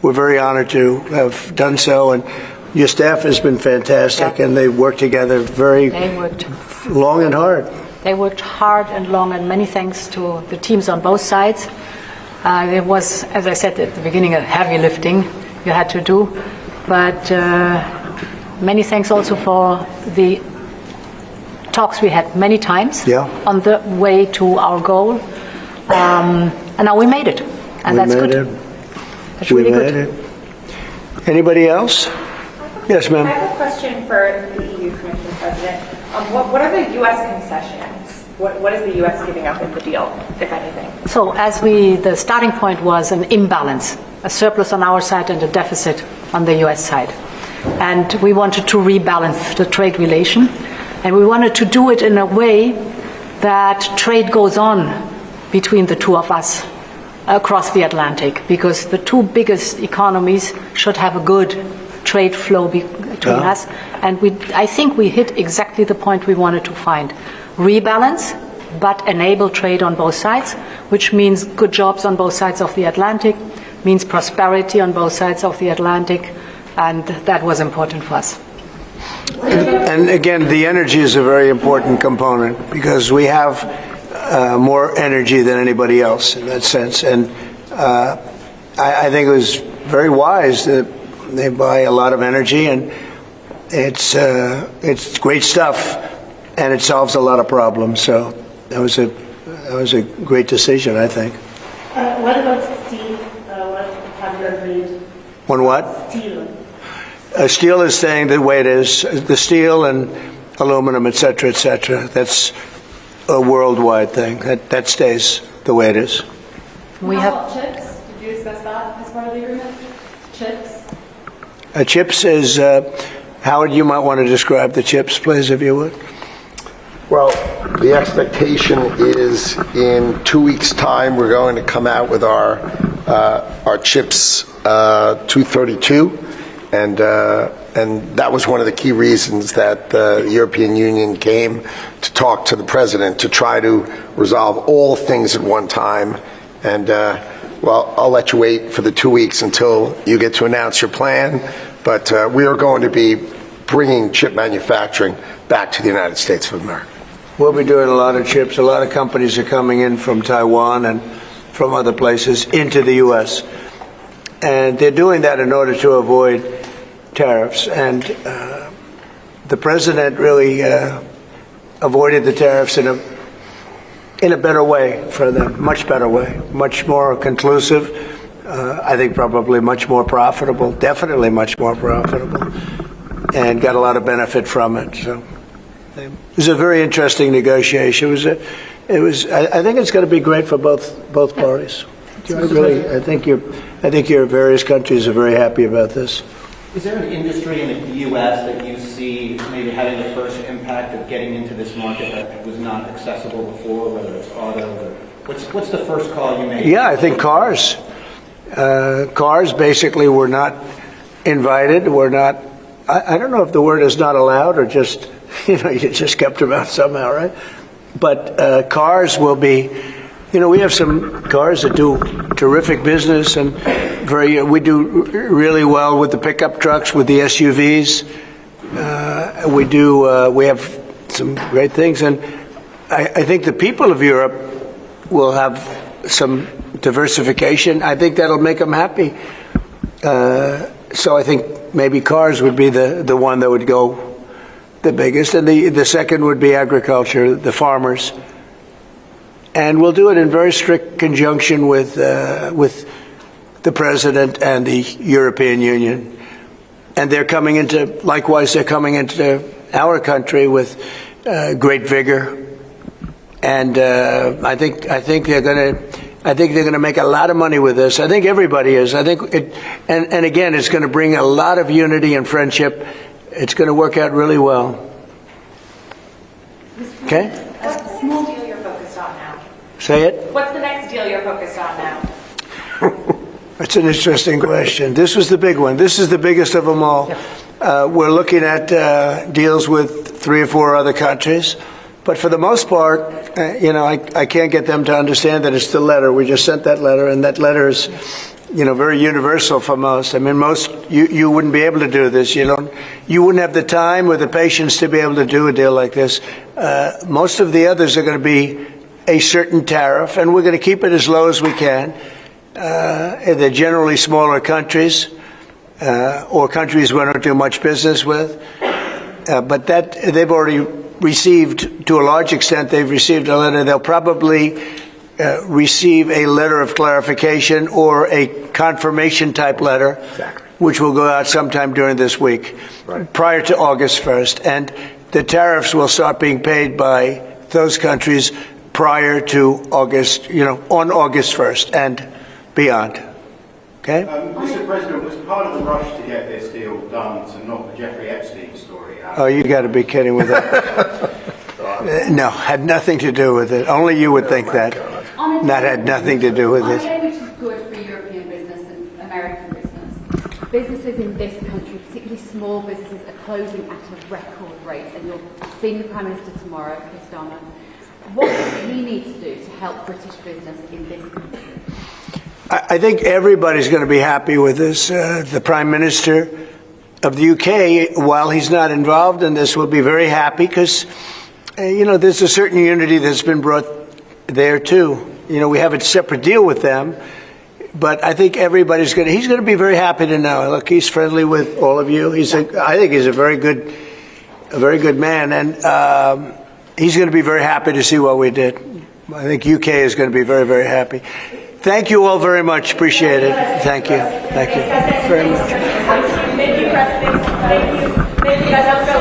we're very honored to have done so, and your staff has been fantastic, and they worked together long and hard. They worked hard and long, and many thanks to the teams on both sides. It was, as I said at the beginning, a heavy lifting you had to do, but many thanks also for the talks we had many times on the way to our goal, and now we made it, and that's good. That's really good. Anybody else? Yes, ma'am. I have a question for the EU Commission President. What are the U.S. concessions? What is the U.S. giving up in the deal, if anything? So the starting point was an imbalance, a surplus on our side and a deficit on the U.S. side. And we wanted to rebalance the trade relation. And we wanted to do it in a way that trade goes on between the two of us across the Atlantic, because the two biggest economies should have a good trade flow between us. And I think we hit exactly the point we wanted to find. Rebalance, but enable trade on both sides, which means good jobs on both sides of the Atlantic, means prosperity on both sides of the Atlantic, and that was important for us. And again, the energy is a very important component, because we have more energy than anybody else in that sense. And I think it was very wise that they buy a lot of energy, and it's great stuff, and it solves a lot of problems. So that was a great decision, I think. What about steel? What have you agreed? On what? Steel. Steel is staying the way it is. The steel and aluminum, et cetera, that's a worldwide thing. That stays the way it is. We have chips. Did you discuss that as part of the agreement? Chips. Chips is Howard. You might want to describe the chips, please, if you would. Well, the expectation is in 2 weeks' time we're going to come out with our chips 232. And that was one of the key reasons that the European Union came to talk to the president, to try to resolve all things at one time. And, well, I'll let you wait for the 2 weeks until you get to announce your plan. But we are going to be bringing chip manufacturing back to the United States of America. We'll be doing a lot of chips. A lot of companies are coming in from Taiwan and from other places into the U.S. And they're doing that in order to avoid tariffs. And the president really avoided the tariffs in a better way for them, much better way, much more conclusive. I think probably much more profitable, definitely much more profitable, and got a lot of benefit from it. So it was a very interesting negotiation. It was. I think it's going to be great for both parties. I think your various countries are very happy about this. Is there an industry in the U.S. that you see maybe having the first impact of getting into this market that was not accessible before, whether it's auto or what's the first call you make? Yeah, I think cars. Cars basically were not invited. Were not. I don't know if the word is not allowed or just you just kept them out somehow, right? But cars will be. We have some cars that do terrific business, and we do really well with the pickup trucks, with the SUVs. We have some great things, and I think the people of Europe will have some diversification. I think that'll make them happy. So I think maybe cars would be the one that would go the biggest, and the second would be agriculture, the farmers. And we'll do it in very strict conjunction with the president and the European Union. And they're coming into our country with great vigor. And I think they're going to make a lot of money with this. I think everybody is. I think and again, it's going to bring a lot of unity and friendship. It's going to work out really well. Okay. What's the next deal you're focused on now? Say it. What's the next deal you're focused on now? That's an interesting question. This was the big one. This is the biggest of them all. We're looking at deals with 3 or 4 other countries. But for the most part, I can't get them to understand that it's the letter. We just sent that letter, and that letter is very universal for most. I mean, you wouldn't be able to do this. You wouldn't have the time or the patience to be able to do a deal like this. Most of the others are going to be a certain tariff, and we're going to keep it as low as we can. They're generally smaller countries, or countries we don't do much business with. But that they've already received, to a large extent, they've received a letter. They'll probably receive a letter of clarification or a confirmation type letter, which will go out sometime during this week, prior to August 1st. And the tariffs will start being paid by those countries prior to August, on August 1st and beyond. Okay? Mr. President, was part of the rush to get this deal done to knock the Jeffrey Epstein story out? Oh, you got to be kidding with that. No, had nothing to do with it. Only you would think that. That had nothing to do with it. Which is good for European business and American business. Businesses in this country, particularly small businesses, are closing at a record rate. And you're seeing the Prime Minister tomorrow, Chris Darman. What does he need to do to help British business in this country? I think everybody's going to be happy with this. The Prime Minister of the UK, while he's not involved in this, will be very happy because, there's a certain unity that's been brought there too. We have a separate deal with them, but I think he's going to be very happy to know. Look, he's friendly with all of you. I think he's a very good man, and he's going to be very happy to see what we did. I think UK is going to be very, very happy. Thank you all very much. Appreciate it. Thank you. Thank you very much. Thank you, President. Thank you. Thank you, guys.